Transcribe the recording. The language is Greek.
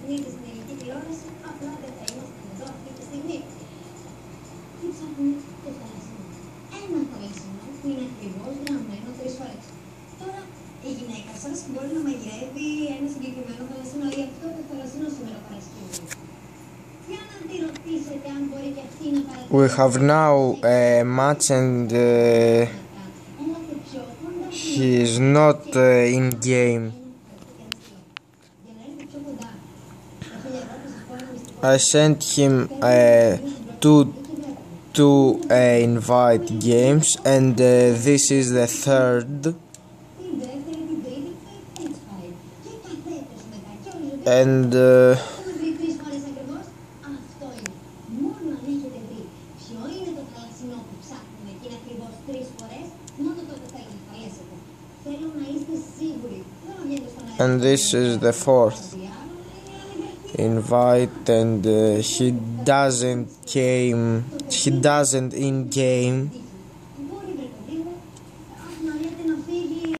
παιχνίδι στην ελληνική τηλεόραση, απλά δεν θα ήμασταν εδώ αυτή τη στιγμή. Τι ψάχνουμε? Το θαλασσινό. Ένα θαλασσινό που είναι ακριβώς γραμμένο 3 φορές. Τώρα η γυναίκα σας μπορεί να μαγειρεύει ένα συγκεκριμένο θαλασσινό ή αυτό το θαλασσινό σήμερα Παρασκευή. Για να τη ρωτήσετε αν μπορεί και αυτή να παρατηρήσει. We have now a match and he is not in game. I sent him to invite games and this is the third. And this is the fourth invite, and he doesn't in game.